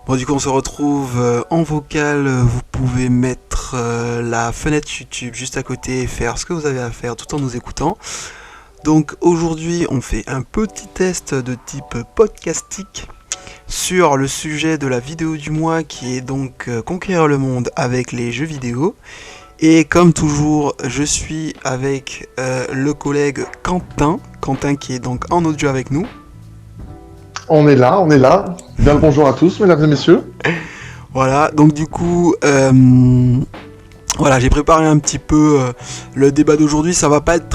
Bon, du coup, on se retrouve en vocal. Vous pouvez mettre la fenêtre YouTube juste à côté et faire ce que vous avez à faire tout en nous écoutant. Donc, aujourd'hui, on fait un petit test de type podcastique sur le sujet de la vidéo du mois qui est donc conquérir le monde avec les jeux vidéo. Et comme toujours, je suis avec le collègue Quentin qui est donc en audio avec nous. On est là. Bien le bonjour à tous, mesdames et messieurs. Voilà, donc du coup, voilà, j'ai préparé un petit peu le débat d'aujourd'hui. Ça va pas être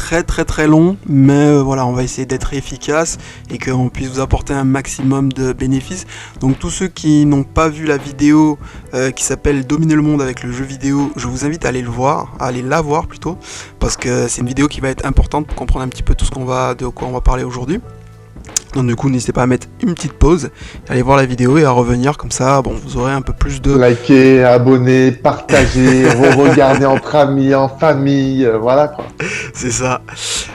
très long, mais voilà, on va essayer d'être efficace et qu'on puisse vous apporter un maximum de bénéfices. Donc tous ceux qui n'ont pas vu la vidéo qui s'appelle Dominer le monde avec le jeu vidéo, je vous invite à aller la voir plutôt, parce que c'est une vidéo qui va être importante pour comprendre un petit peu tout de quoi on va parler aujourd'hui. Donc du coup, n'hésitez pas à mettre une petite pause, aller voir la vidéo et à revenir, comme ça, bon, vous aurez un peu plus de... Likez, abonnez, partagez, regardez entre amis, en famille, voilà quoi. C'est ça.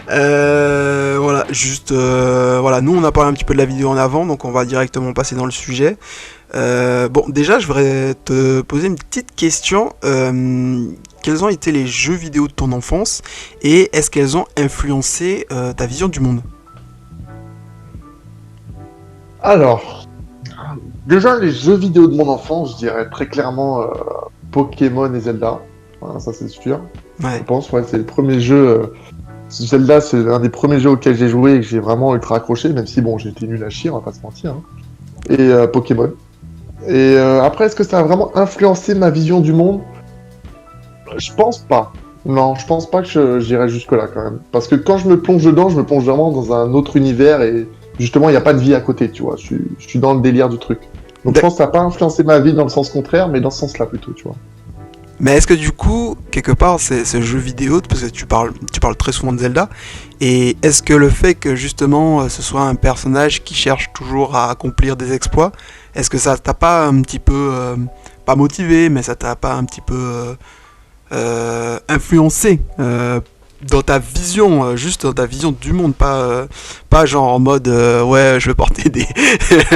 Voilà, juste... voilà, nous on a parlé un petit peu de la vidéo en avant, donc on va directement passer dans le sujet. Bon, déjà, je voudrais te poser une petite question. Quels ont été les jeux vidéo de ton enfance et est-ce qu'elles ont influencé ta vision du monde ? Alors, déjà les jeux vidéo de mon enfance, je dirais très clairement Pokémon et Zelda. Voilà, ça c'est sûr. Ouais. Je pense, ouais, c'est le premier jeu. Zelda, c'est un des premiers jeux auxquels j'ai joué et que j'ai vraiment ultra accroché, même si bon, j'ai été nul à chier, on va pas se mentir. Hein. Et Pokémon. Et après, est-ce que ça a vraiment influencé ma vision du monde? Je pense pas. Non, je pense pas que j'irai jusque-là quand même. Parce que quand je me plonge dedans, je me plonge vraiment dans un autre univers et justement, il n'y a pas de vie à côté, tu vois. Je suis dans le délire du truc. Donc je pense que ça n'a pas influencé ma vie dans le sens contraire, mais dans ce sens-là plutôt, tu vois. Mais est-ce que du coup, quelque part, c'est ce jeu vidéo, parce que tu parles très souvent de Zelda, et est-ce que le fait que justement ce soit un personnage qui cherche toujours à accomplir des exploits, est-ce que ça t'a pas un petit peu, pas motivé, mais ça t'a pas un petit peu influencé dans ta vision, juste dans ta vision du monde, pas genre en mode ouais, je vais porter des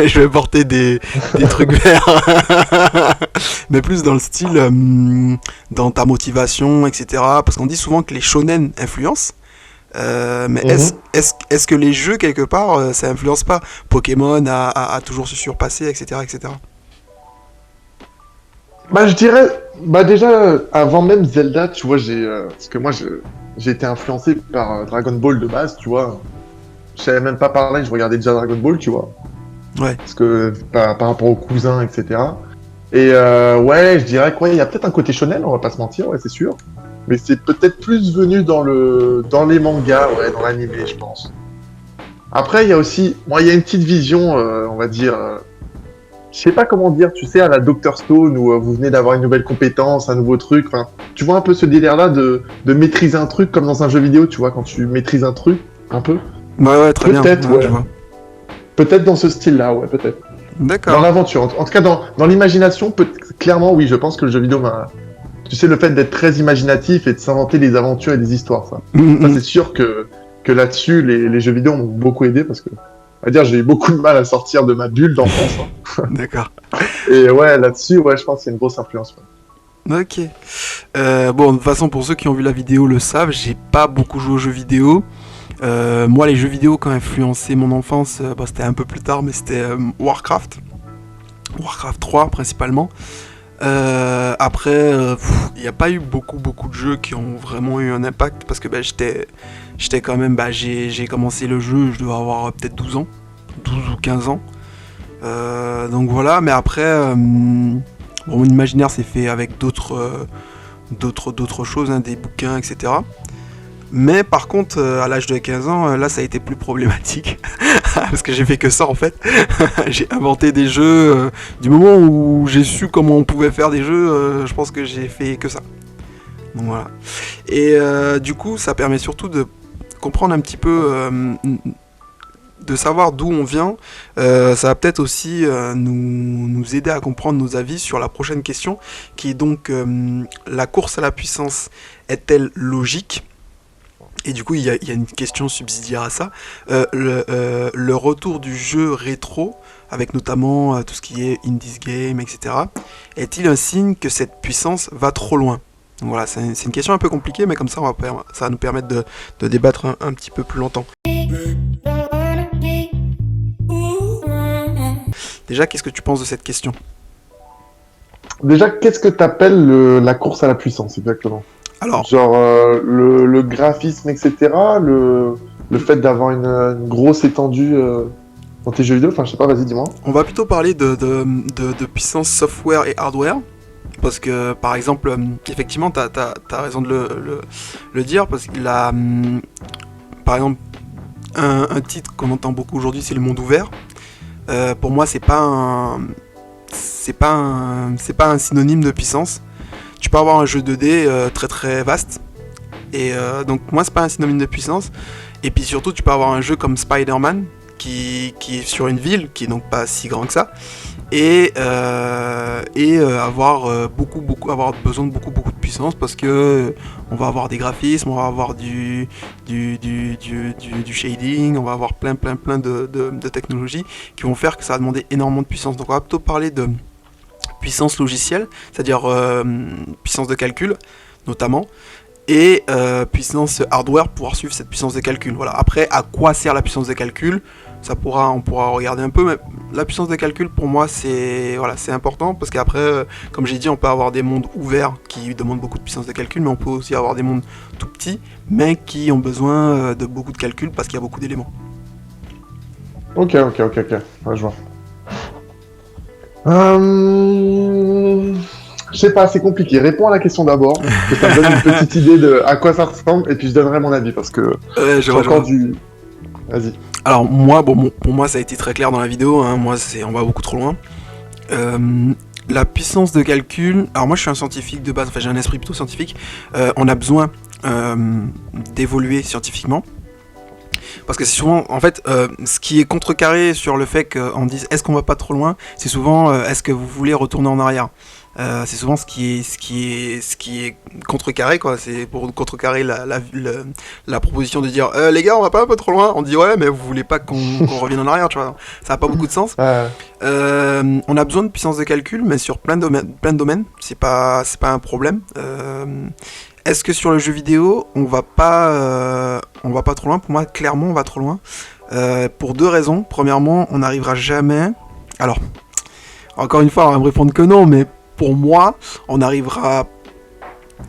je vais porter des trucs verts, mais plus dans le style dans ta motivation, etc. Parce qu'on dit souvent que les shonen influencent. Mais est-ce que les jeux quelque part ça influence pas? Pokémon a toujours se surpasser, etc. Bah je dirais, bah déjà, avant même Zelda, tu vois, parce que moi j'ai été influencé par Dragon Ball de base, tu vois. Je savais même pas parler, je regardais déjà Dragon Ball, tu vois. Ouais. Parce que par rapport aux cousins, etc. Et ouais, je dirais quoi, il y a peut-être un côté shonen, on va pas se mentir, ouais, c'est sûr. Mais c'est peut-être plus venu dans les mangas, ouais, dans l'animé, je pense. Après, il y a aussi, moi, il y a une petite vision, on va dire, je sais pas comment dire, tu sais, à la Dr Stone où vous venez d'avoir une nouvelle compétence, un nouveau truc. Enfin, tu vois un peu ce délire-là de maîtriser un truc comme dans un jeu vidéo, tu vois, quand tu maîtrises un truc, un peu. Ouais, très bien. Peut-être, ouais. Je vois. Peut-être dans ce style-là, ouais, peut-être. D'accord. Dans l'aventure, en tout cas dans l'imagination, clairement, oui, je pense que le jeu vidéo m'a... Tu sais, le fait d'être très imaginatif et de s'inventer des aventures et des histoires, ça. Ça, c'est sûr que là-dessus, les jeux vidéo m'ont beaucoup aidé parce que, on va dire, j'ai eu beaucoup de mal à sortir de ma bulle d'enfance. Hein. D'accord. Et ouais, là-dessus, ouais, je pense que c'est une grosse influence. Ouais. Ok. Bon, de toute façon, pour ceux qui ont vu la vidéo le savent, j'ai pas beaucoup joué aux jeux vidéo. Moi, les jeux vidéo qui ont influencé mon enfance, c'était un peu plus tard, mais c'était Warcraft 3 principalement. Après, il n'y a pas eu beaucoup de jeux qui ont vraiment eu un impact parce que j'étais quand même, j'ai commencé le jeu, je devais avoir peut-être 12 ou 15 ans. Donc voilà, mais après, bon, mon imaginaire s'est fait avec d'autres choses, hein, des bouquins, etc. Mais par contre, à l'âge de 15 ans, là ça a été plus problématique. Parce que j'ai fait que ça en fait. J'ai inventé des jeux. Du moment où j'ai su comment on pouvait faire des jeux, je pense que j'ai fait que ça. Donc voilà. Et du coup, ça permet surtout de comprendre un petit peu, de savoir d'où on vient. Ça va peut-être aussi nous aider à comprendre nos avis sur la prochaine question, qui est donc la course à la puissance est-elle logique ? Et du coup, il y a une question subsidiaire à ça. Le retour du jeu rétro avec notamment tout ce qui est Indies Game, etc. Est-il un signe que cette puissance va trop loin? Donc voilà, c'est une question un peu compliquée, mais comme ça, ça va nous permettre de débattre un petit peu plus longtemps. Déjà, qu'est-ce que tu penses de cette question? Déjà, qu'est-ce que t'appelles la course à la puissance, exactement? Alors, Genre le graphisme, etc. Le fait d'avoir une grosse étendue dans tes jeux vidéo. Enfin, je sais pas, vas-y, dis-moi. on va plutôt parler de puissance software et hardware. Parce que, par exemple, effectivement, t'as raison de le dire. Parce que par exemple, un titre qu'on entend beaucoup aujourd'hui, c'est le monde ouvert. Pour moi, c'est pas un synonyme de puissance. Tu peux avoir un jeu 2D très très vaste. Et donc, moi, c'est pas un synonyme de puissance. Et puis surtout, tu peux avoir un jeu comme Spider-Man qui est sur une ville qui est donc pas si grand que ça. Et avoir avoir besoin de beaucoup de puissance parce que on va avoir des graphismes, on va avoir du shading, on va avoir plein de technologies qui vont faire que ça va demander énormément de puissance. Donc on va plutôt parler de puissance logicielle, c'est-à-dire puissance de calcul notamment, et puissance hardware pour pouvoir suivre cette puissance de calcul. Voilà. Après, à quoi sert la puissance de calcul? On pourra regarder un peu, mais la puissance de calcul pour moi c'est important parce qu'après, comme j'ai dit, on peut avoir des mondes ouverts qui demandent beaucoup de puissance de calcul, mais on peut aussi avoir des mondes tout petits, mais qui ont besoin de beaucoup de calcul parce qu'il y a beaucoup d'éléments. Ok. Ouais, je vois. Je sais pas, c'est compliqué. Réponds à la question d'abord, que ça me donne une petite idée de à quoi ça ressemble, et puis je donnerai mon avis parce que Je vois. Vas-y. Alors moi, pour moi ça a été très clair dans la vidéo, hein. Moi on va beaucoup trop loin. La puissance de calcul, alors moi je suis un scientifique de base, enfin j'ai un esprit plutôt scientifique, on a besoin d'évoluer scientifiquement. Parce que c'est souvent, en fait, ce qui est contrecarré sur le fait qu'on dise est-ce qu'on va pas trop loin, c'est souvent est-ce que vous voulez retourner en arrière. C'est souvent ce qui est contrecarré, quoi. C'est pour contrecarrer la proposition de dire les gars, on va pas un peu trop loin. On dit ouais, mais vous voulez pas qu'on revienne en arrière, tu vois. Ça a pas beaucoup de sens. On a besoin de puissance de calcul, mais sur plein de domaines. C'est pas un problème. Est-ce que sur le jeu vidéo, on va pas trop loin? Pour moi, clairement, on va trop loin. Pour deux raisons. Premièrement, on n'arrivera jamais. Alors, encore une fois, on va me répondre que non, mais pour moi, on n'arrivera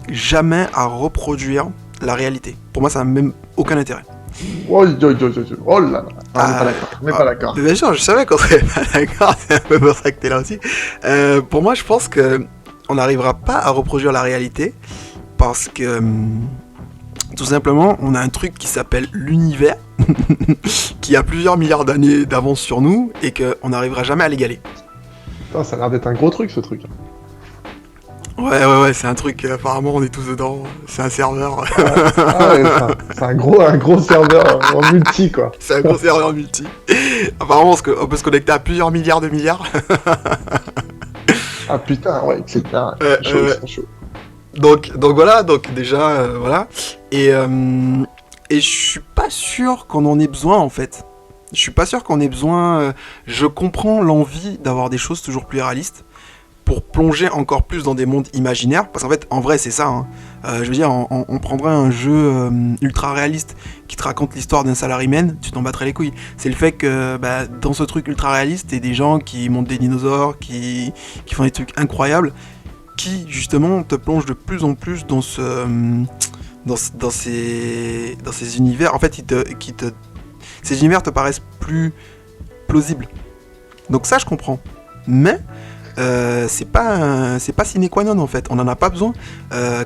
jamais à reproduire la réalité. Pour moi, ça n'a même aucun intérêt. Oh là là. On n'est pas d'accord. Bien sûr, je savais qu'on serait pas d'accord. C'est un peu pour ça que t'es là aussi. Pour moi, je pense que on n'arrivera pas à reproduire la réalité parce que tout simplement, on a un truc qui s'appelle l'univers, qui a plusieurs milliards d'années d'avance sur nous et qu'on n'arrivera jamais à l'égaler. Putain, ça a l'air d'être un gros truc, ce truc. Ouais, c'est un truc, apparemment on est tous dedans, c'est un serveur. C'est un gros serveur en multi, quoi. C'est un gros serveur multi. Apparemment on peut se connecter à plusieurs milliards de milliards. Ah putain, ouais, c'est chaud. Donc voilà, déjà, voilà. Et je suis pas sûr qu'on en ait besoin, en fait. Je suis pas sûr qu'on ait besoin... je comprends l'envie d'avoir des choses toujours plus réalistes pour plonger encore plus dans des mondes imaginaires. Parce qu'en fait, en vrai, c'est ça. Hein. Je veux dire, on prendrait un jeu ultra réaliste qui te raconte l'histoire d'un salaryman, tu t'en battrais les couilles. C'est le fait que dans ce truc ultra réaliste, t'es des gens qui montent des dinosaures, qui font des trucs incroyables, qui justement te plongent de plus en plus dans ces univers. En fait, ces univers te paraissent plus plausibles. Donc ça, je comprends. Mais c'est pas sine qua non, en fait. On en a pas besoin.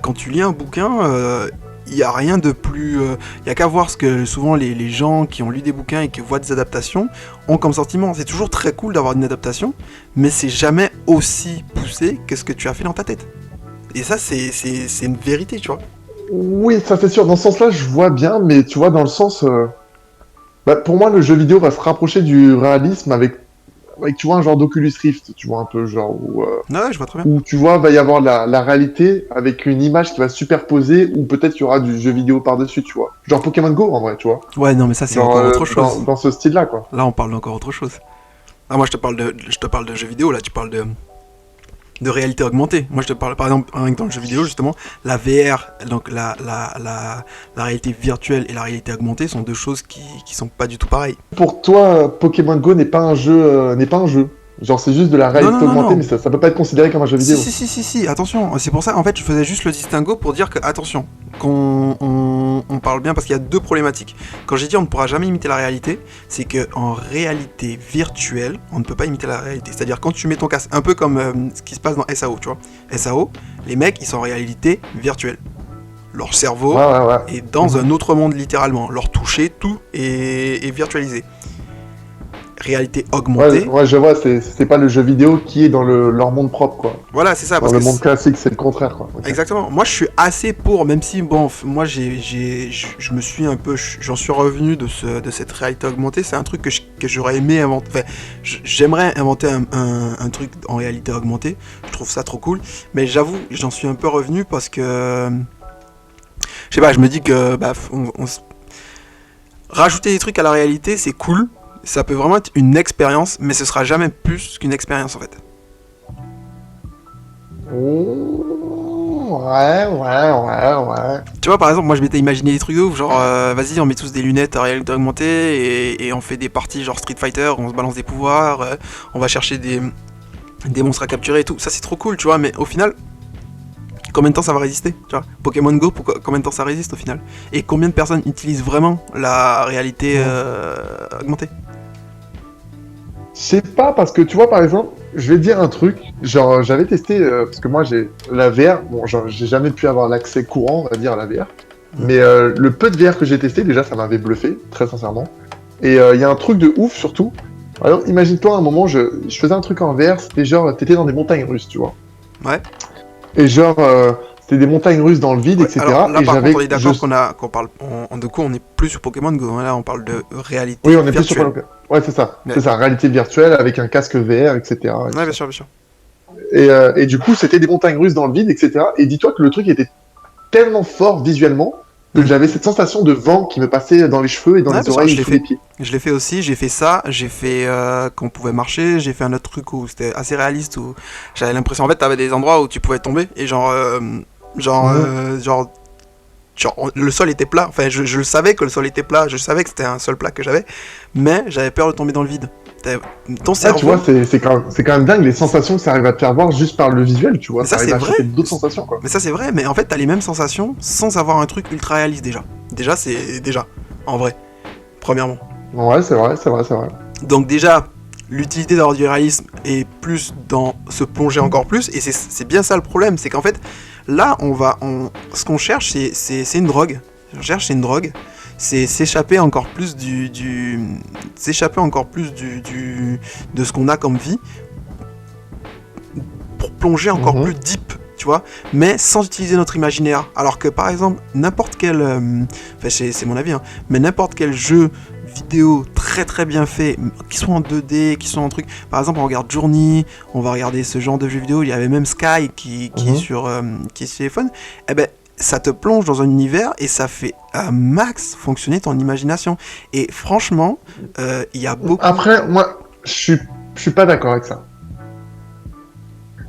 Quand tu lis un bouquin, il y a rien de plus. Il y a qu'à voir ce que souvent les gens qui ont lu des bouquins et qui voient des adaptations ont comme sentiment. C'est toujours très cool d'avoir une adaptation, mais c'est jamais aussi poussé que ce que tu as fait dans ta tête. Et ça, c'est une vérité, tu vois. Oui, ça c'est sûr. Dans ce sens-là, je vois bien, mais tu vois, dans le sens... pour moi, le jeu vidéo va se rapprocher du réalisme avec tu vois, un genre d'Oculus Rift, tu vois, un peu, genre, où, ouais, je vois très bien. où tu vois, va y avoir la réalité avec une image qui va se superposer, ou peut-être il y aura du jeu vidéo par-dessus, tu vois. Genre Pokémon Go, en vrai, tu vois. Ouais, non, mais ça, c'est genre, encore autre chose. Dans ce style-là, quoi. Là, on parle d'encore autre chose. Ah, moi, je te parle de jeux vidéo, là, tu parles de réalité augmentée. Moi, je te parle, par exemple, dans le jeu vidéo, justement, la VR, donc la réalité virtuelle et la réalité augmentée sont deux choses qui sont pas du tout pareilles. Pour toi, Pokémon Go n'est pas un jeu. Genre, c'est juste de la Non, non, réalité non, augmentée, non. mais ça peut pas être considéré comme un jeu Si, vidéo. si, si, si, si, attention. C'est pour ça, en fait, je faisais juste le distinguo pour dire que, attention, qu'on parle bien, parce qu'il y a deux problématiques. Quand j'ai dit on ne pourra jamais imiter la réalité, c'est que en réalité virtuelle, on ne peut pas imiter la réalité. C'est-à-dire, quand tu mets ton casque, un peu comme ce qui se passe dans SAO, tu vois. SAO, les mecs, ils sont en réalité virtuelle. Leur cerveau Ouais, ouais, ouais. est dans un autre monde, littéralement. Leur toucher, tout est virtualisé. Réalité Ouais, augmentée, ouais, je vois, c'est pas le jeu vidéo qui est dans leur monde propre, quoi. voilà, c'est ça, Dans parce le que monde classique, c'est le contraire, quoi. Ok. exactement. Moi, je suis assez pour, même si, bon, moi, je me suis un peu, j'en suis revenu de cette réalité augmentée. C'est un truc que j'aurais aimé inventer. Enfin, j'aimerais inventer un truc en réalité augmentée. Je trouve ça trop cool. Mais j'avoue, j'en suis un peu revenu parce que, je sais pas, je me dis que, bah, rajouter des trucs à la réalité, c'est cool. Ça peut vraiment être une expérience, mais ce sera jamais plus qu'une expérience, en fait. Ouais. Tu vois, par exemple, moi je m'étais imaginé des trucs de ouf, genre vas-y, on met tous des lunettes à réalité augmentée et on fait des parties genre Street Fighter où on se balance des pouvoirs, on va chercher des monstres à capturer et tout. Ça c'est trop cool, tu vois, mais au final, combien de temps ça va résister, tu vois? Pokémon Go, combien de temps ça résiste au final? Et combien de personnes utilisent vraiment la réalité augmentée? Je sais pas, parce que tu vois, par exemple, je vais te dire un truc. Genre, j'avais testé, parce que moi, j'ai la VR, bon, genre, j'ai jamais pu avoir l'accès courant, on va dire, à la VR. Mais le peu de VR que j'ai testé, déjà, ça m'avait bluffé, très sincèrement. Et il y a un truc de ouf, surtout. Alors, imagine-toi, à un moment, je faisais un truc en VR, c'était genre, t'étais dans des montagnes russes, tu vois. Ouais. Et genre, c'était des montagnes russes dans le vide, Ouais, etc. alors là Et par j'avais... contre on est d'accord qu'on parle, de coup on est plus sur Pokémon Go, hein, là on parle de réalité Oui, on est plus sur... virtuelle. Ouais, c'est ça. Ouais. C'est ça, réalité virtuelle, avec un casque VR, etc. Ouais, bien sûr, bien sûr. Et du coup, c'était des montagnes russes dans le vide, etc. Et dis-toi que le truc était tellement fort visuellement que j'avais cette sensation de vent qui me passait dans les cheveux et dans Ouais, les bien sûr, oreilles et sous les pieds. Je l'ai fait aussi, j'ai fait ça, j'ai fait qu'on pouvait marcher, j'ai fait un autre truc où c'était assez réaliste, où j'avais l'impression, en fait, t'avais des endroits où tu pouvais tomber, et le sol était plat, enfin, je le savais que le sol était plat, je savais que c'était un sol plat que j'avais, mais j'avais peur de tomber dans le vide. Ton Ah, tu vois, cerveau... c'est quand même dingue les sensations que ça arrive à te faire voir juste par le visuel, tu vois. Mais ça, Ça arrive c'est à vrai. choper d'autres sensations, quoi. Mais ça, c'est vrai, mais en fait, t'as les mêmes sensations sans avoir un truc ultra réaliste déjà. Déjà, c'est déjà, en vrai, premièrement. Ouais, c'est vrai. Donc déjà, l'utilité d'avoir du réalisme est plus dans se plonger encore plus, et c'est bien ça le problème, c'est qu'en fait, là, ce qu'on cherche, c'est une drogue. On cherche, c'est une drogue. C'est s'échapper encore plus s'échapper encore plus de ce qu'on a comme vie pour plonger encore plus deep, tu vois, mais sans utiliser notre imaginaire. Alors que par exemple, n'importe quel, enfin c'est mon avis, hein, mais n'importe quel jeu vidéo très très bien fait, qui soit en 2D, qui soit en truc, par exemple on regarde Journey, on va regarder ce genre de jeux vidéo, il y avait même Sky qui est sur téléphone, et ben ça te plonge dans un univers et ça fait un max fonctionner ton imagination. Et franchement, il y a beaucoup... Après, moi, je suis pas d'accord avec ça.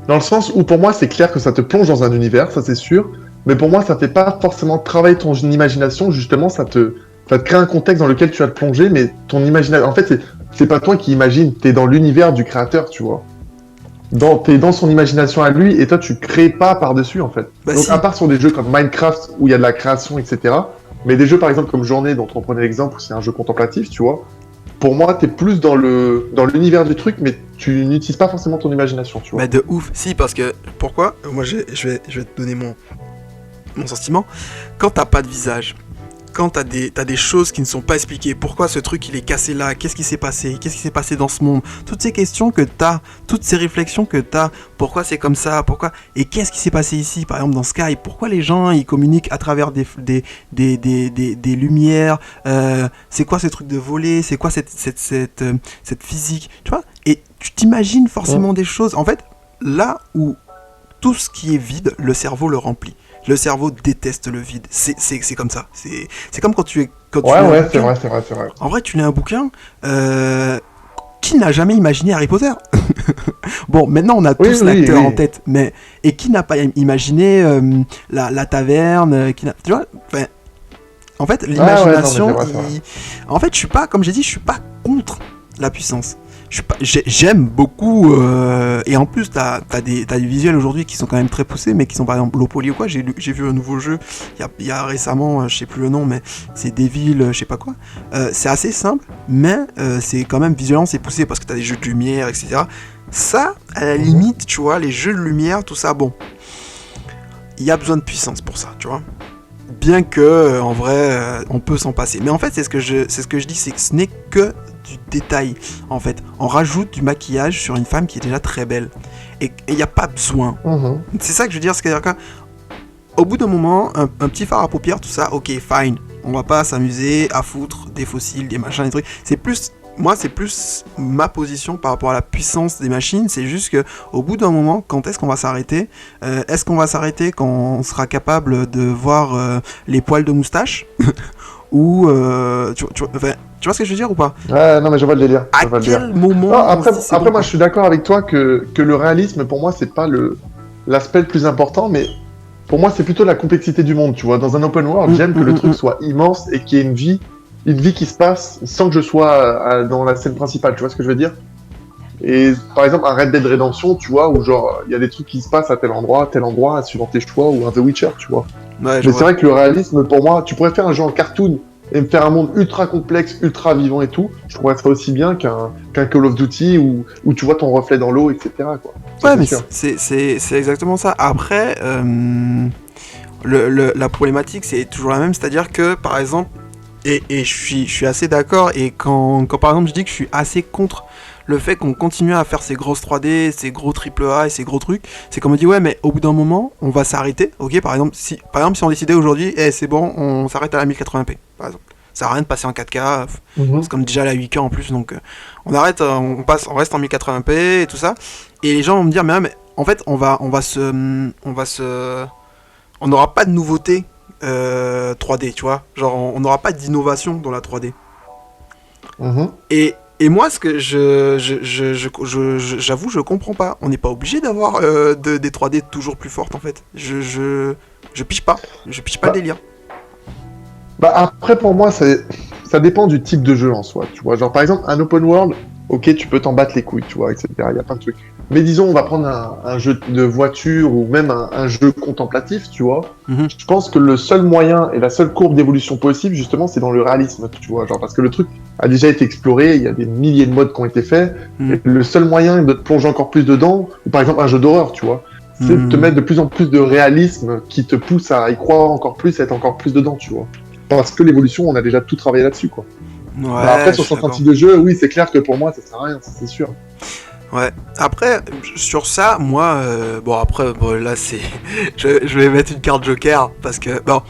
Dans le sens où pour moi c'est clair que ça te plonge dans un univers, ça c'est sûr, mais pour moi ça fait pas forcément travailler ton imagination, justement ça te crée un contexte dans lequel tu vas te plonger, mais ton imagination, en fait c'est pas toi qui imagines, t'es dans l'univers du créateur, tu vois. T'es dans son imagination à lui et toi tu crées pas par-dessus en fait. Bah Donc si. à part sur des jeux comme Minecraft où il y a de la création, etc. Mais des jeux par exemple comme Journée dont on prenait l'exemple où c'est un jeu contemplatif, tu vois. Pour moi, t'es plus dans l'univers du truc, mais tu n'utilises pas forcément ton imagination, tu vois. Bah de ouf, si, parce que, pourquoi? Moi je vais te donner mon sentiment. Quand t'as pas de visage, quand t'as des choses qui ne sont pas expliquées, pourquoi ce truc il est cassé là, qu'est-ce qui s'est passé dans ce monde, toutes ces questions que t'as, toutes ces réflexions que t'as, pourquoi c'est comme ça, pourquoi, et qu'est-ce qui s'est passé ici, par exemple dans Skype, pourquoi les gens ils communiquent à travers des lumières, c'est quoi ce truc de voler, c'est quoi cette physique, tu vois, et tu t'imagines forcément des choses, en fait, là où tout ce qui est vide, le cerveau le remplit. Le cerveau déteste le vide. C'est comme ça. C'est comme quand tu es. Ouais, c'est vrai. En vrai, tu lis un bouquin. qui n'a jamais imaginé Harry Potter? Bon, maintenant on a Oui, tous oui, l'acteur oui. en tête, mais et qui n'a pas imaginé la taverne, tu vois, enfin, en fait, Ah ouais, non, mais c'est l'imagination, vrai, c'est vrai. en fait, je suis pas, comme j'ai dit, je suis pas contre la puissance. J'aime beaucoup, et en plus, t'as des visuels aujourd'hui qui sont quand même très poussés, mais qui sont par exemple Lopoly ou quoi. J'ai vu un nouveau jeu, il y a récemment, je sais plus le nom, mais c'est Devil, je sais pas quoi. C'est assez simple, mais c'est quand même visuellement, c'est poussé parce que t'as des jeux de lumière, etc. Ça, à la Mhm. limite, tu vois, les jeux de lumière, tout ça, bon, il y a besoin de puissance pour ça, tu vois. Bien que, en vrai, on peut s'en passer. Mais en fait, c'est ce que je dis, c'est que ce n'est que du détail. En fait, on rajoute du maquillage sur une femme qui est déjà très belle. Et il n'y a pas besoin. Mhm. C'est ça que je veux dire, c'est-à-dire qu'au bout d'un moment, un petit fard à paupières, tout ça, ok, fine. On va pas s'amuser à foutre des fossiles, des machins, des trucs. C'est plus ma position par rapport à la puissance des machines. C'est juste que au bout d'un moment, quand est-ce qu'on va s'arrêter? Est-ce qu'on va s'arrêter quand on sera capable de voir les poils de moustache? Ou enfin, tu vois ce que je veux dire ou pas? Ouais, non, mais je vois le délire. À Je vois le délire. quel Non, moment on se dit c'est après bon, moi, quoi? je suis d'accord avec toi que le réalisme, pour moi, c'est pas l'aspect le plus important, mais pour moi, c'est plutôt la complexité du monde, tu vois. Dans un open world, j'aime que le truc soit immense et qu'il y ait une vie qui se passe sans que je sois dans la scène principale, tu vois ce que je veux dire? Et par exemple, un Red Dead Redemption, tu vois, où genre, il y a des trucs qui se passent à tel endroit, suivant tes choix, ou un The Witcher, tu vois. Ouais, je Mais c'est vois. vrai que le réalisme, pour moi, tu pourrais faire un jeu en cartoon et me faire un monde ultra complexe, ultra vivant et tout. Je trouverais ça aussi bien qu'un Call of Duty où tu vois ton reflet dans l'eau, etc. Quoi. Ça, Ouais, c'est mais sûr. c'est exactement ça. Après, la problématique, c'est toujours la même, c'est-à-dire que, par exemple, et je suis assez d'accord, et quand par exemple je dis que je suis assez contre le fait qu'on continue à faire ces grosses 3D, ces gros triple A et ces gros trucs, c'est qu'on me dit ouais mais au bout d'un moment on va s'arrêter, ok, par exemple si on décidait aujourd'hui, c'est bon, on s'arrête à la 1080p par exemple. Ça sert à rien de passer en 4K, c'est comme déjà la 8K en plus, donc on arrête, on reste en 1080p et tout ça, et les gens vont me dire mais en fait on n'aura pas de nouveauté 3D, tu vois. Genre, on n'aura pas d'innovation dans la 3D. Mhm. Et moi, ce que j'avoue, je comprends pas. On n'est pas obligé d'avoir des 3D toujours plus fortes, en fait. Je piche pas. Je piche pas le Bah, délire. bah après, pour moi, ça dépend du type de jeu en soi, tu vois. Genre, par exemple, un open world, ok, tu peux t'en battre les couilles, tu vois, etc. Il y a plein de trucs. Mais disons, on va prendre un jeu de voiture ou même un jeu contemplatif, tu vois. Mhm. Je pense que le seul moyen et la seule courbe d'évolution possible, justement, c'est dans le réalisme, tu vois. Genre, parce que le truc a déjà été exploré, il y a des milliers de modes qui ont été faits, Mhm. et le seul moyen de te plonger encore plus dedans, ou par exemple un jeu d'horreur, tu vois, c'est de te Mhm. mettre de plus en plus de réalisme qui te pousse à y croire encore plus, à être encore plus dedans, tu vois. Parce que l'évolution, on a déjà tout travaillé là-dessus, quoi. Bah, Ouais, après, je sur suis certains d'accord. types de jeux, oui, c'est clair que pour moi, ça sert à rien, ça, c'est sûr. Ouais. Après, sur ça, moi, bon, après, bon, là, c'est. Je vais mettre une carte joker, parce que, bon,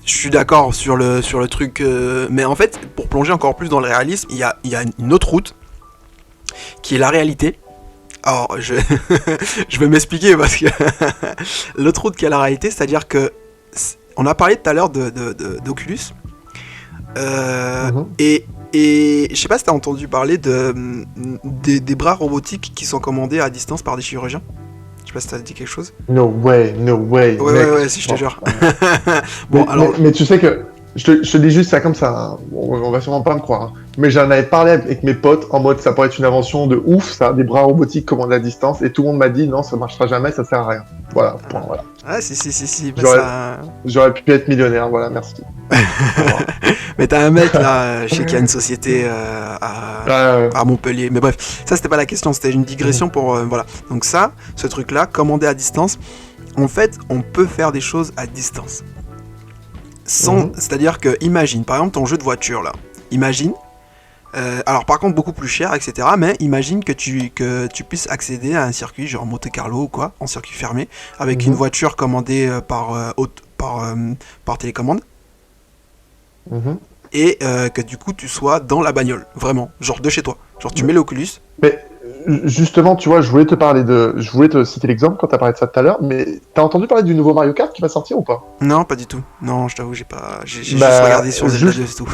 je suis d'accord sur le truc, mais en fait, pour plonger encore plus dans le réalisme, il y a une autre route, qui est la réalité. Alors, je vais m'expliquer parce que l'autre route qui est la réalité, c'est-à-dire que on a parlé tout à l'heure d'Oculus, Mhm. et je sais pas si t'as entendu parler des bras robotiques qui sont commandés à distance par des chirurgiens. Je sais pas si ça te dit quelque chose. No way, Ouais, mec. si je te Bon, jure. Bon, alors, mais tu sais que, je te dis juste ça comme ça, hein. On va sûrement pas me croire, hein. Mais j'en avais parlé avec mes potes en mode ça pourrait être une invention de ouf, ça, des bras robotiques commandés à distance, et tout le monde m'a dit non, ça marchera jamais, ça sert à rien. Voilà, point, voilà. ah si, bah J'aurais, ça. j'aurais pu être millionnaire, voilà, merci. Au revoir. Mais t'as un mec là, je sais qu'il y a une société Euh, à Montpellier. Mais bref, ça c'était pas la question, c'était une digression pour voilà. Donc ça, ce truc là, commandé à distance, en fait, on peut faire des choses à distance. mhm, C'est-à-dire que imagine, par exemple ton jeu de voiture là. Imagine. Alors par contre beaucoup plus cher, etc. Mais imagine que tu puisses accéder à un circuit genre Monte Carlo ou quoi, en circuit fermé, avec une mhm, voiture commandée par télécommande, mhm. et que du coup tu sois dans la bagnole, vraiment, genre de chez toi. Genre tu mets l'Oculus. Mais justement, tu vois, je voulais te citer l'exemple quand t'as parlé de ça tout à l'heure, mais t'as entendu parler du nouveau Mario Kart qui va sortir ou pas? Non, pas du tout. Non, je t'avoue, j'ai juste Bah, regardé sur Zelda 2 juste, et tout.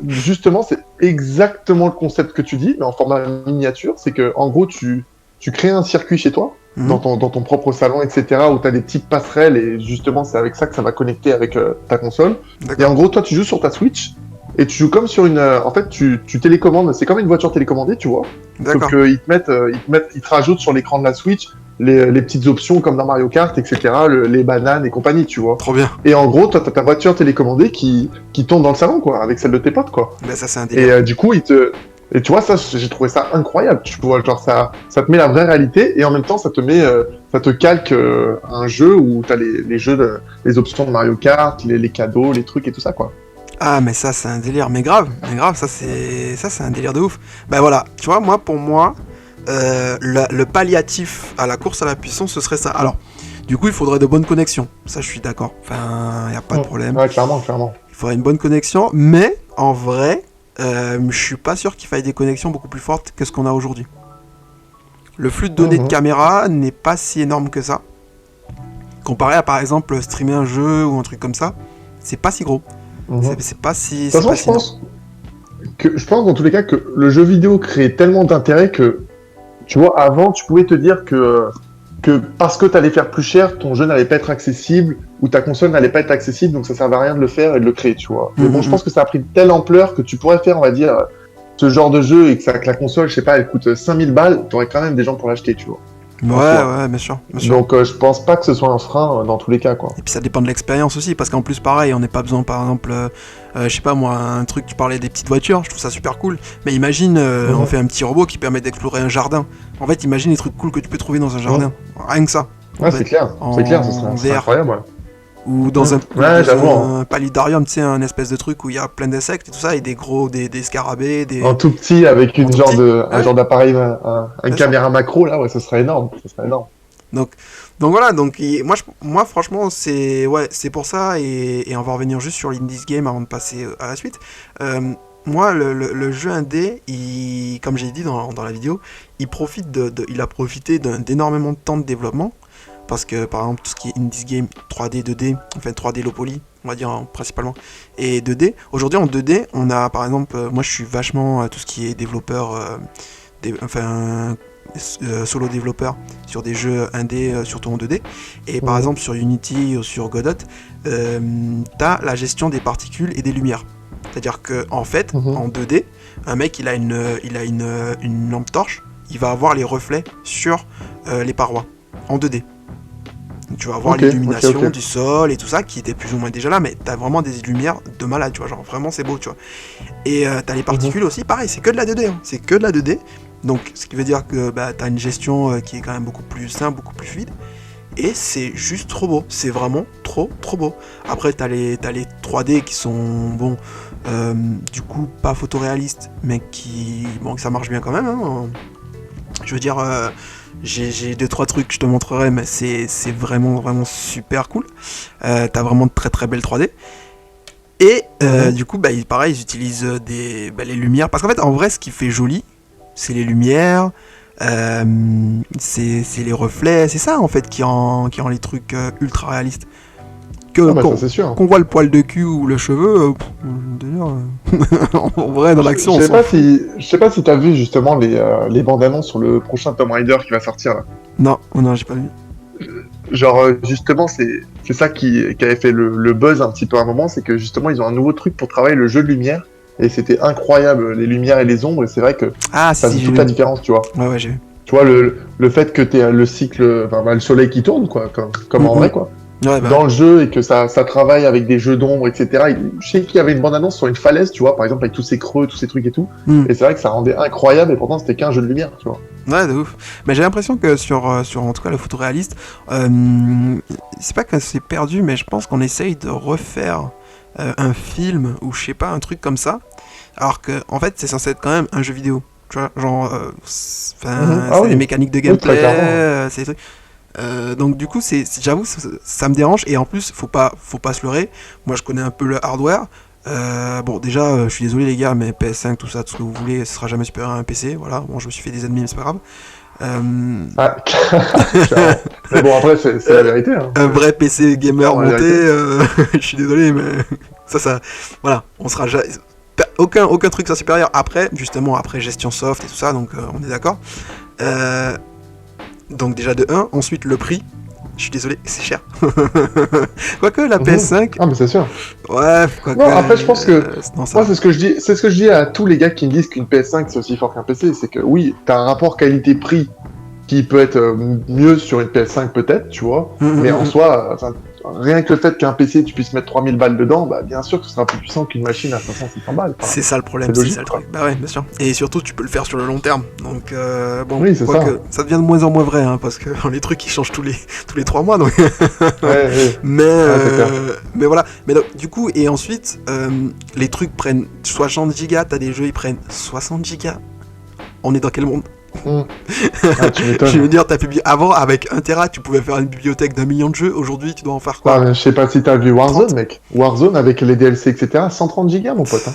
justement, c'est exactement le concept que tu dis, mais en format miniature. C'est que, en gros, tu crées un circuit chez toi, Mhm. dans ton propre salon, etc., où tu as des petites passerelles, et justement, c'est avec ça que ça va connecter avec ta console. Et D'accord. en gros, toi, tu joues sur ta Switch, et tu joues comme sur une. En fait, tu télécommandes, c'est comme une voiture télécommandée, tu vois. Sauf D'accord. ils te rajoutent sur l'écran de la Switch les petites options comme dans Mario Kart, etc., les bananes et compagnie, tu vois. Trop bien. Et en gros, toi, t'as ta voiture télécommandée qui tourne dans le salon, quoi, avec celle de tes potes, quoi. Ben ça c'est un Et délire. du coup, et tu vois, ça, j'ai trouvé ça incroyable. Tu vois, genre, ça te met la vraie réalité, et en même temps, ça te calque un jeu où t'as les jeux, les options de Mario Kart, les cadeaux, les trucs et tout ça, quoi. Ah mais ça c'est un délire, mais grave, ça c'est un délire de ouf. Ben voilà, tu vois, pour moi, le palliatif à la course à la puissance, ce serait ça. Alors, du coup, il faudrait de bonnes connexions. Ça, je suis d'accord. Enfin, y a pas de problème. Ouais, clairement, clairement. Il faudrait une bonne connexion, mais en vrai, je suis pas sûr qu'il faille des connexions beaucoup plus fortes que ce qu'on a aujourd'hui. Le flux de données de Mhm. caméra n'est pas si énorme que ça. Comparé à par exemple streamer un jeu ou un truc comme ça, c'est pas si gros. Mhm. C'est pas si. De C'est toute façon, pas si énorme. je pense dans tous les cas que le jeu vidéo crée tellement d'intérêt que, tu vois, avant, tu pouvais te dire que parce que tu allais faire plus cher, ton jeu n'allait pas être accessible ou ta console n'allait pas être accessible, donc ça servait à rien de le faire et de le créer, tu vois. Mais bon, je pense que ça a pris de telle ampleur que tu pourrais faire, on va dire, ce genre de jeu et que la console, je sais pas, elle coûte 5000 balles, t'aurais quand même des gens pour l'acheter, tu vois, en soi. Ouais, bien sûr, bien sûr. Donc je pense pas que ce soit un frein dans tous les cas, quoi. Et puis ça dépend de l'expérience aussi, parce qu'en plus pareil, on n'est pas besoin par exemple, je sais pas moi, un truc, tu parlais des petites voitures, je trouve ça super cool, mais imagine, on Mhm. fait un petit robot qui permet d'explorer un jardin. En fait, imagine les trucs cool que tu peux trouver dans un jardin, rien que ça, en Ouais, fait, c'est clair, ce en serait VR. incroyable, ouais. Ou dans un, Ouais, j'avoue, hein. paludarium, tu sais, un espèce de truc où il y a plein d'insectes et tout ça, et des scarabées, En tout petit, avec en tout petit, un ouais, genre d'appareil, une c'est ça. caméra macro, là, ouais, ce serait énorme. Ce serait énorme. Donc, donc voilà, moi franchement c'est pour ça et on va revenir juste sur l'Indies Game avant de passer à la suite. Moi le jeu indé, comme j'ai dit dans la vidéo, il a profité d'énormément de temps de développement parce que par exemple tout ce qui est Indies Game 3D, 2D, enfin 3D low poly, on va dire principalement, et 2D. Aujourd'hui en 2D, on a par exemple, moi je suis vachement tout ce qui est développeur, enfin solo développeur sur des jeux indés surtout en 2D, et par exemple sur Unity ou sur Godot, t'as la gestion des particules et des lumières. C'est-à-dire que en fait, Mhm. en 2D, un mec il a une lampe torche, il va avoir les reflets sur les parois en 2D. Donc, tu vas avoir Ok, l'illumination ok. du sol et tout ça qui était plus ou moins déjà là, mais t'as vraiment des lumières de malade, tu vois, genre vraiment c'est beau, tu vois. Et t'as les particules aussi, pareil, c'est que de la 2D, hein, c'est que de la 2D. Donc ce qui veut dire que bah, t'as une gestion qui est quand même beaucoup plus simple, beaucoup plus fluide. Et c'est juste trop beau, c'est vraiment trop beau. Après t'as les 3D qui sont, bon, du coup pas photoréalistes, mais bon, ça marche bien quand même, hein. Je veux dire, j'ai deux trois trucs que je te montrerai, mais c'est vraiment super cool. T'as vraiment de très belles 3D. Et Mhm. du coup, bah, pareil, ils utilisent les lumières. Parce qu'en fait, en vrai, ce qui fait joli, c'est les lumières, c'est les reflets, c'est ça en fait qui rend les trucs ultra réalistes. Ah bah ça Qu'on c'est sûr. voit le poil de cul ou le cheveu, d'ailleurs, en vrai, dans Je l'action, on sais s'en pas fout. je sais pas si t'as vu justement les bandes annonces sur le prochain Tomb Raider qui va sortir là. Non, non, j'ai pas vu. Genre justement c'est ça qui avait fait le buzz un petit peu à un moment, c'est que justement ils ont un nouveau truc pour travailler le jeu de lumière et c'était incroyable les lumières et les ombres et c'est vrai que Ah, ça si, fait j'ai toute vu. la différence, tu vois. Ouais, j'ai vu. Tu vois le fait que t'aies le cycle, enfin bah, le soleil qui tourne quoi, comme en vrai quoi. Ouais, bah ouais. Dans le jeu et que ça travaille avec des jeux d'ombre, etc. Je sais qu'il y avait une bande-annonce sur une falaise, tu vois, par exemple, avec tous ces creux, tous ces trucs et tout. Hmm. Et c'est vrai que ça rendait incroyable et pourtant c'était qu'un jeu de lumière, tu vois. Ouais, de ouf. Mais j'ai l'impression que sur en tout cas le photoréaliste, c'est pas que c'est perdu, mais je pense qu'on essaye de refaire un film ou je sais pas, un truc comme ça. Alors que en fait, c'est censé être quand même un jeu vidéo. Tu vois, genre, Mhm. Ah c'est des oui, mécaniques de oui, très gameplay, clairement, hein. c'est des trucs. Donc du coup, j'avoue, ça me dérange. Et en plus, faut pas se leurrer. Moi, je connais un peu le hardware. Bon, déjà, je suis désolé les gars, mais PS5, tout ça, tout ce que vous voulez, ce sera jamais supérieur à un PC. Voilà, bon, je me suis fait des ennemis, mais c'est pas grave. Ah, clairement. Mais bon, après, c'est la vérité, hein. Un vrai PC C'est gamer clairement la monté, vérité. je suis désolé, mais voilà, on sera jamais. aucun truc ça supérieur. Après, justement, après gestion soft et tout ça, donc on est d'accord. Donc déjà de 1, ensuite le prix. Je suis désolé, c'est cher. Quoique la PS5. Ah, mais c'est sûr. Ouais, quoique. Non, après, je pense que. Non, ça... Moi, c'est ce que je dis à tous les gars qui me disent qu'une PS5 c'est aussi fort qu'un PC. C'est que oui, t'as un rapport qualité-prix qui peut être mieux sur une PS5 peut-être, tu vois. Mais en soi, rien que le fait qu'un PC tu puisses mettre 3000 balles dedans, bah bien sûr que ce sera plus puissant qu'une machine à 500-600 balles. C'est ça le problème, c'est ça le truc. Bah ouais, bien sûr. Et surtout, tu peux le faire sur le long terme. Donc bon, oui, c'est ça. Ça devient de moins en moins vrai, hein, parce que les trucs ils changent tous les 3 mois. Donc... ouais. Mais voilà. Mais donc, du coup, et ensuite, les trucs prennent 60 gigas, t'as des jeux ils prennent 60 gigas. On est dans quel monde? Ah, tu m'étonnes. Je veux dire, avant, avec 1 Tera, tu pouvais faire une bibliothèque d'1 million de jeux. Aujourd'hui, tu dois en faire quoi? Ah, je sais pas si t'as vu Warzone, mec. Warzone avec les DLC, etc. 130 gigas, mon pote. Hein.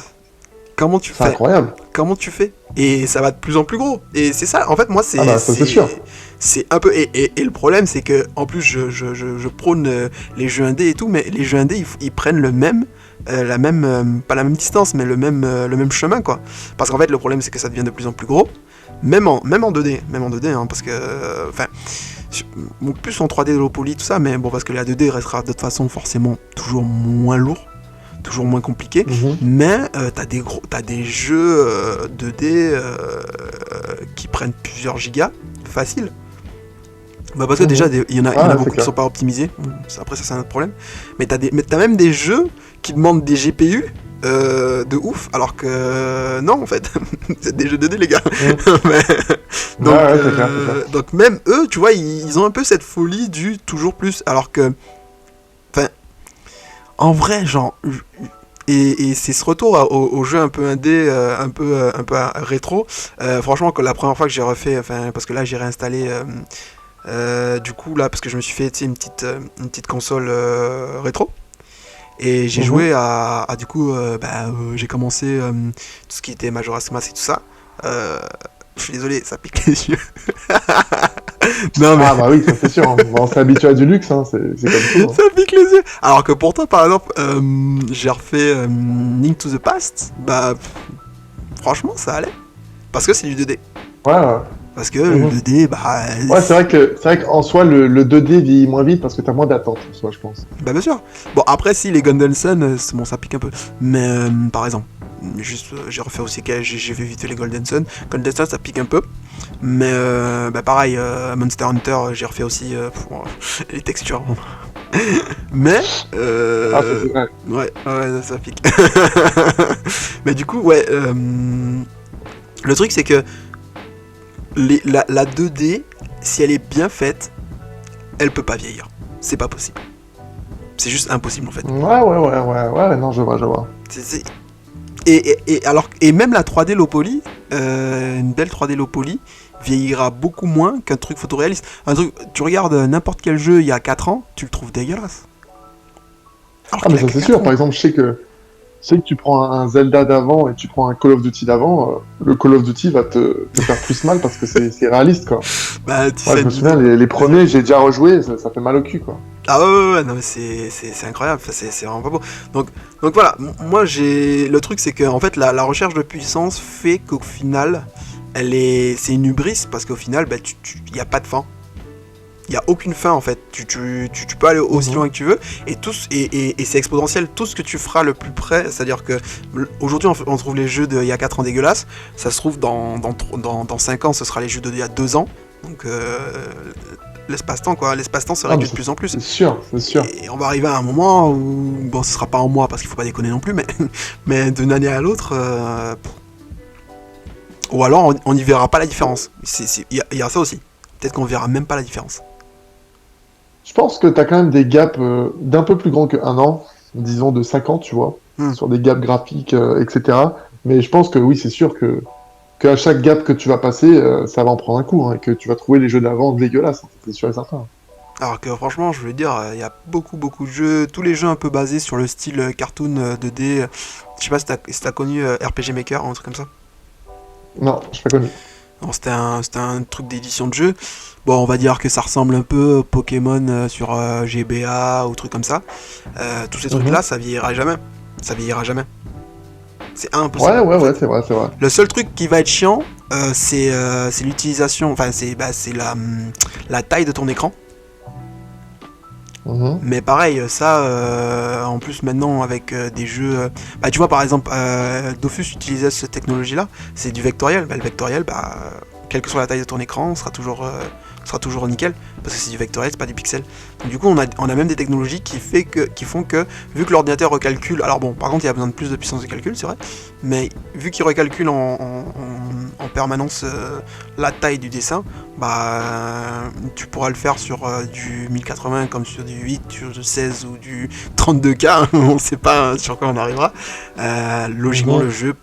Comment tu fais? C'est incroyable. Comment tu fais? Et ça va de plus en plus gros. Et c'est ça, en fait, moi, c'est... Ah bah, ça, c'est sûr. C'est un peu... Et le problème, c'est que, en plus, je prône les jeux indés et tout, mais les jeux indés, ils prennent le même... pas la même distance, mais le même chemin, quoi. Parce qu'en fait, le problème, c'est que ça devient de plus en plus gros. Même en 2D, hein, parce que, plus en 3D de low poly, tout ça, mais bon, parce que la 2D restera de toute façon forcément toujours moins lourd, toujours moins compliqué, mais t'as des jeux 2D qui prennent plusieurs gigas, facile. Bah parce que déjà, il y en a beaucoup qui sont pas optimisés, après ça c'est un autre problème, mais t'as même des jeux qui demandent des GPU, de ouf, alors que non en fait, c'est des jeux 2D les gars. Donc, c'est clair. Donc même eux, tu vois, ils ont un peu cette folie du toujours plus, alors que, enfin, en vrai, genre, et c'est ce retour au jeu un peu indé, un peu rétro. Franchement, que la première fois que j'ai refait, enfin, parce que là j'ai réinstallé. Du coup là, parce que je me suis fait une petite console rétro. Et j'ai joué à du coup, j'ai commencé tout ce qui était Majora's Mask et tout ça. Je suis désolé, ça pique les yeux. Non, mais... Ah bah oui, ça c'est sûr. On s'est habitué à du luxe, hein. C'est comme tout. Ça pique les yeux. Alors que pourtant, par exemple, j'ai refait Link to the Past. Bah, franchement, ça allait. Parce que c'est du 2D. Ouais. Parce que le 2D, bah... Ouais, c'est vrai qu'en soi, le 2D vieillit moins vite parce que t'as moins d'attente, en soi, je pense. Bah bien sûr. Bon, après, si, les Golden Sun, bon, ça pique un peu. Mais, par exemple, juste, j'ai refait aussi, j'ai fait vite fait les Golden Sun. Golden Sun, ça pique un peu. Mais, pareil, Monster Hunter, j'ai refait aussi pour les textures. Mais, Ah, c'est vrai. Ouais, ça pique. Mais du coup, ouais, le truc, c'est que la 2D, si elle est bien faite, elle peut pas vieillir. C'est pas possible. C'est juste impossible en fait. Ouais, non, je vois. Et même la 3D low poly, une belle 3D low poly, vieillira beaucoup moins qu'un truc photoréaliste. Tu regardes n'importe quel jeu il y a 4 ans, tu le trouves dégueulasse. Mais ça c'est sûr, par exemple, je sais que tu prends un Zelda d'avant et tu prends un Call of Duty d'avant, le Call of Duty va te faire plus mal parce que c'est réaliste, quoi. Bah, je me souviens, les premiers, j'ai déjà rejoué, ça fait mal au cul, quoi. Ah ouais, non mais c'est incroyable, c'est vraiment pas beau. Donc voilà, moi le truc c'est que en fait la recherche de puissance fait qu'au final, c'est une hubris parce qu'au final, y a pas de fin. Il n'y a aucune fin en fait, tu peux aller aussi loin que tu veux, et c'est exponentiel, tout ce que tu feras le plus près, c'est-à-dire que aujourd'hui on trouve les jeux d'il y a 4 ans dégueulasses, ça se trouve dans 5 ans ce sera les jeux d'il y a 2 ans, donc l'espace-temps se réduit de plus en plus. C'est sûr. Et on va arriver à un moment où, bon ce sera pas en mois parce qu'il faut pas déconner non plus, mais d'une année à l'autre, ou alors on n'y verra pas la différence, il y a ça aussi, peut-être qu'on verra même pas la différence. Je pense que t'as quand même des gaps d'un peu plus grands que 1 an, disons de 5 ans, tu vois, sur des gaps graphiques, etc. Mais je pense que oui, c'est sûr qu'à chaque gap que tu vas passer, ça va en prendre un coup, hein, et que tu vas trouver les jeux d'avant dégueulasses, c'est sûr et certain. Alors que franchement, je veux dire, il y a beaucoup de jeux, tous les jeux un peu basés sur le style cartoon 2D. Je sais pas si t'as connu RPG Maker ou un truc comme ça. Non, je suis pas connu. Non, c'était un truc d'édition de jeu. Bon, on va dire que ça ressemble un peu au Pokémon sur GBA ou truc comme ça. Tous ces trucs-là, ça vieillira jamais. C'est impossible. Ouais, c'est vrai, c'est vrai. Le seul truc qui va être chiant, c'est l'utilisation, enfin c'est la taille de ton écran. Mhm. Mais pareil, ça, en plus maintenant avec des jeux, bah tu vois par exemple, Dofus utilisait cette technologie-là, c'est du vectoriel. Bah, le vectoriel, quelle que soit la taille de ton écran, sera toujours nickel, parce que c'est du vectoriel, c'est pas du pixel. Donc, du coup, on a même des technologies qui font que, vu que l'ordinateur recalcule, alors bon, par contre, il y a besoin de plus de puissance de calcul, c'est vrai, mais vu qu'il recalcule en permanence la taille du dessin, tu pourras le faire sur du 1080 comme sur du 8, sur du 16 ou du 32K, on sait pas sur quoi on arrivera. Logiquement, le jeu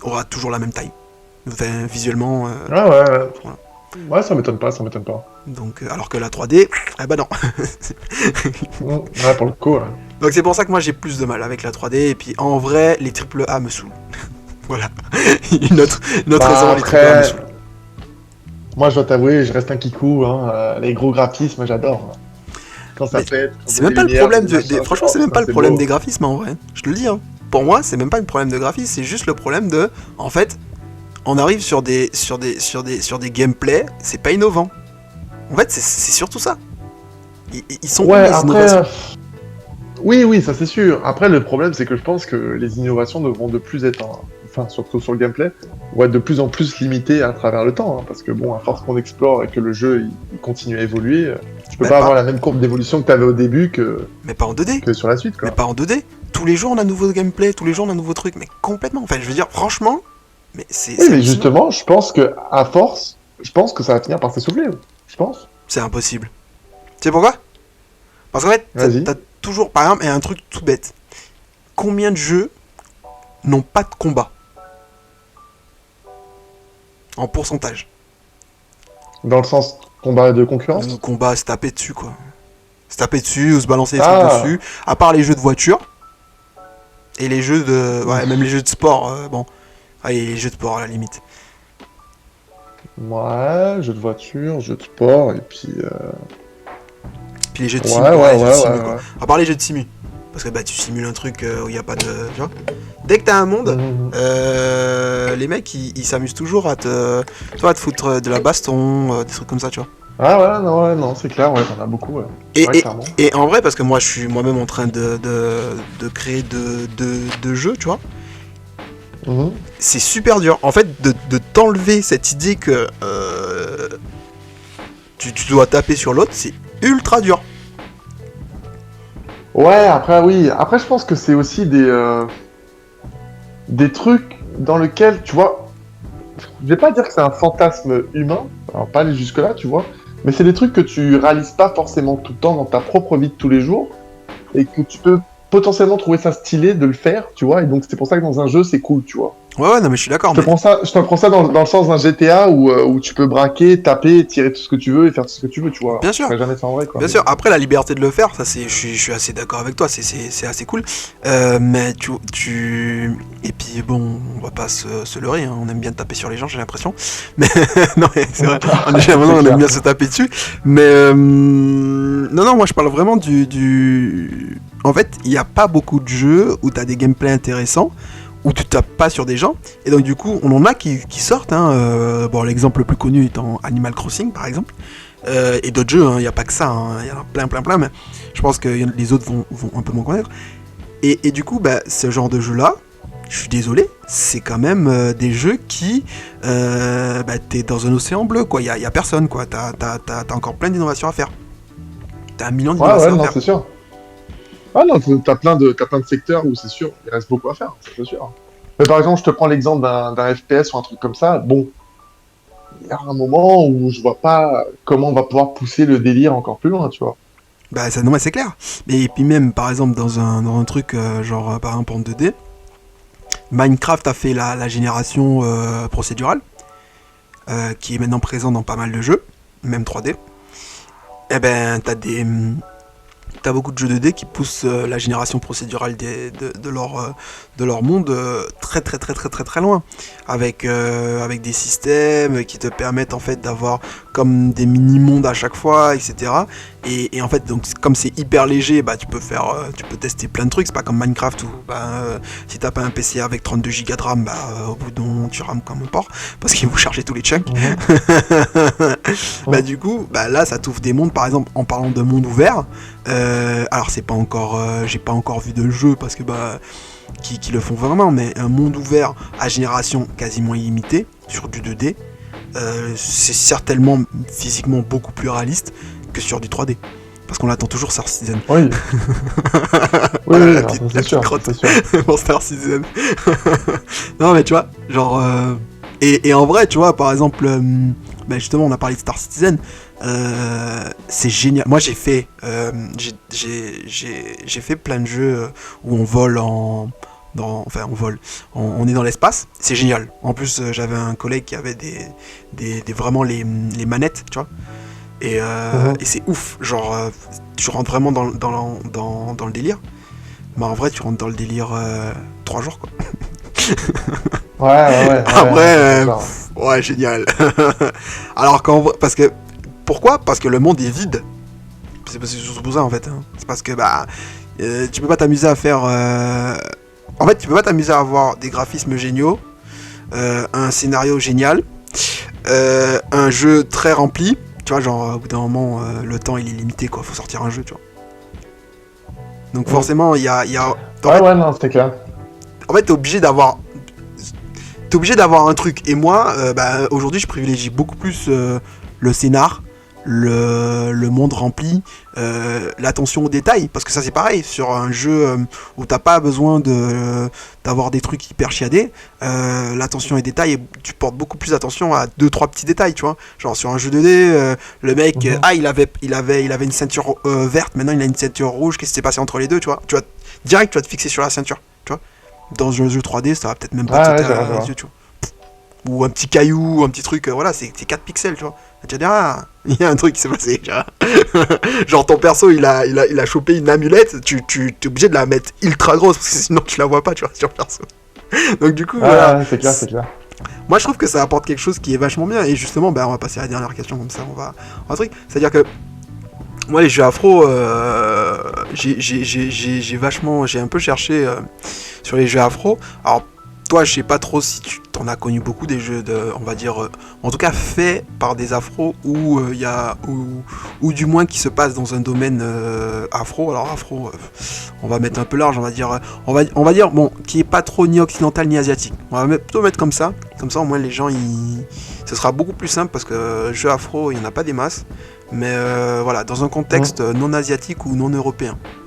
aura toujours la même taille. Enfin, visuellement. Ouais. Voilà. Ouais, ça m'étonne pas, ça m'étonne pas. Donc, alors que la 3D, non. Ouais, pour le coup, ouais. Donc c'est pour ça que moi j'ai plus de mal avec la 3D, et puis en vrai, les AAA me saoulent. Voilà. une autre raison, les AAA me saoulent. Moi, je dois t'avouer, je reste un kikou, hein. Les gros graphismes, j'adore. Quand ça pète. C'est même pas le problème franchement, c'est même pas le problème des graphismes en vrai. Je te le dis, hein. Pour moi, c'est même pas le problème de graphisme, c'est juste le problème de, en fait, on arrive sur des gameplays, c'est pas innovant. En fait, c'est surtout ça. Ils sont ouais, les après, innovations. oui, ça c'est sûr. Après, le problème, c'est que je pense que les innovations devront de plus être, enfin, surtout sur le gameplay, vont être de plus en plus limitées à travers le temps. Hein, parce que bon, à force qu'on explore et que le jeu il continue à évoluer, tu peux pas avoir la même courbe d'évolution que tu avais au début mais pas en 2D. Que sur la suite, quoi. Mais pas en 2D. Tous les jours, on a un nouveau gameplay, tous les jours, on a un nouveau truc. Mais complètement. Enfin, je veux dire, franchement, mais c'est. Oui, mais justement, je pense que à force, je pense que ça va finir par s'essouffler. Je pense. C'est impossible. Tu sais pourquoi? Parce qu'en fait, t'as toujours. Par exemple, il y a un truc tout bête. Combien de jeux n'ont pas de combat? En pourcentage. Dans le sens combat de concurrence? Combat, se taper dessus, quoi. Se taper dessus ou se balancer des trucs dessus. À part les jeux de voiture. Et les jeux de. Ouais, même les jeux de sport, bon. Allez, les jeux de sport à la limite. Ouais, jeux de voiture, jeux de sport, et puis. Puis les jeux de simu, quoi. À part les jeux de simu. Parce que tu simules un truc où il n'y a pas de. Tu vois, dès que t'as un monde, les mecs ils s'amusent toujours à te foutre de la baston, des trucs comme ça, tu vois. Ah ouais, non, c'est clair, ouais, t'en as beaucoup, ouais. Et en vrai, parce que moi je suis moi-même en train de créer de jeux, tu vois. C'est super dur, en fait, de t'enlever cette idée que tu dois taper sur l'autre, c'est ultra dur. Ouais, après, oui. Après, je pense que c'est aussi des trucs dans lesquels, tu vois, je vais pas dire que c'est un fantasme humain, alors pas aller jusque-là, tu vois, mais c'est des trucs que tu réalises pas forcément tout le temps dans ta propre vie de tous les jours, et que tu peux potentiellement trouver ça stylé de le faire, tu vois, et donc c'est pour ça que dans un jeu, c'est cool, tu vois. Ouais, non, mais je suis d'accord. Je te prends ça dans le sens d'un GTA où tu peux braquer, taper, tirer tout ce que tu veux et faire tout ce que tu veux, tu vois. Bien sûr. Je ferais jamais ça en vrai, quoi. Bien sûr. Après, la liberté de le faire, ça, je suis assez d'accord avec toi. C'est assez cool. Mais et puis bon, on va pas se leurrer. Hein, on aime bien taper sur les gens, j'ai l'impression. Mais non, mais c'est vrai. On aime bien se taper dessus. Mais non, moi je parle vraiment du. En fait, il n'y a pas beaucoup de jeux où t'as des gameplays intéressants, où tu tapes pas sur des gens, et donc du coup on en a qui sortent, hein. Bon, l'exemple le plus connu étant Animal Crossing par exemple, et d'autres jeux, il n'y a pas que ça, il y en a plein, mais je pense que les autres vont un peu moins connaître, et du coup ce genre de jeu là, je suis désolé, c'est quand même des jeux qui t'es dans un océan bleu, quoi, il y a personne, quoi, t'as encore plein d'innovations à faire, t'as un million d'innovations à faire. C'est sûr. Ah non, t'as plein de secteurs où c'est sûr, il reste beaucoup à faire, c'est sûr. Mais par exemple, je te prends l'exemple d'un FPS ou un truc comme ça, bon, il y a un moment où je vois pas comment on va pouvoir pousser le délire encore plus loin, tu vois. Non, mais c'est clair. Et puis même, par exemple, dans un truc genre, par exemple en 2D, Minecraft a fait la génération procédurale, qui est maintenant présente dans pas mal de jeux, même 3D. Eh ben, t'as t'as beaucoup de jeux 2D qui poussent la génération procédurale de leur monde très très très très très très loin, avec des systèmes qui te permettent en fait d'avoir comme des mini-mondes à chaque fois, etc. Et en fait, donc comme c'est hyper léger, bah tu peux tester plein de trucs. C'est pas comme Minecraft où si t'as pas un PC avec 32 Go de RAM, au bout d'un moment tu rames comme un porc parce qu'il faut charger tous les chunks. Du coup, là ça t'ouvre des mondes. Par exemple, en parlant de monde ouvert, alors c'est pas encore, j'ai pas encore vu de jeu parce que qui le font vraiment, mais un monde ouvert à génération quasiment illimitée sur du 2D, c'est certainement physiquement beaucoup plus réaliste que sur du 3D. Parce qu'on attend toujours Star Citizen. Oui. Oui, Voilà, oui, la alors, petite, c'est la sûr, petite crotte c'est sûr. pour Star Citizen. Non, mais tu vois, genre. Et en vrai, tu vois, par exemple, justement, on a parlé de Star Citizen. C'est génial. Moi, j'ai fait plein de jeux où on vole on vole. On est dans l'espace. C'est génial. En plus, j'avais un collègue qui avait vraiment les manettes, tu vois. Et c'est ouf. Genre, tu rentres vraiment dans le délire. Mais en vrai, tu rentres dans le délire 3 jours, quoi. Ouais. Après, ouais, génial. Alors qu'en vrai, pourquoi ? Parce que le monde est vide. C'est surtout pour ça, en fait. Hein. C'est parce que, tu peux pas t'amuser à faire... En fait, tu peux pas t'amuser à avoir des graphismes géniaux, un scénario génial, un jeu très rempli. Tu vois, genre, au bout d'un moment, le temps, il est limité, quoi. Faut sortir un jeu, tu vois. Donc forcément, il y a... Ouais, non, c'est clair. En fait, t'es obligé d'avoir un truc. Et moi, aujourd'hui, je privilégie beaucoup plus le scénar, le monde rempli, l'attention aux détails. Parce que ça, c'est pareil. Sur un jeu où t'as pas besoin d'avoir des trucs hyper chiadés, l'attention aux détails, tu portes beaucoup plus attention à 2-3 petits détails, tu vois. Genre sur un jeu 2D, le mec, il avait une ceinture verte, maintenant il a une ceinture rouge. Qu'est-ce qui s'est passé entre les deux, tu vois. Direct, tu vas te fixer sur la ceinture, tu vois. Dans un jeu 3D, ça va peut-être même pas te sauter à les yeux, tu vois. Ou un petit caillou, un petit truc, voilà, c'est 4 pixels, tu vois. Tu vas dire, il y a un truc qui s'est passé, tu vois. Genre ton perso, il a chopé une amulette, tu es obligé de la mettre ultra grosse, parce que sinon tu la vois pas, tu vois, sur le perso. Donc du coup, voilà. Ouais, c'est clair. Moi je trouve que ça apporte quelque chose qui est vachement bien, et justement, on va passer à la dernière question, comme ça, on va un truc. C'est-à-dire que moi, les jeux afro, j'ai un peu cherché sur les jeux afro. Alors, toi, je sais pas trop si tu t'en as connu beaucoup des jeux on va dire, en tout cas faits par des afros ou ou du moins qui se passent dans un domaine afro. Alors afro, on va mettre un peu large, on va dire, bon, qui est pas trop ni occidental ni asiatique. On va plutôt mettre comme ça au moins les gens, ce sera beaucoup plus simple parce que jeux afro, il y en a pas des masses. Mais voilà, dans un contexte non asiatique ou non européen.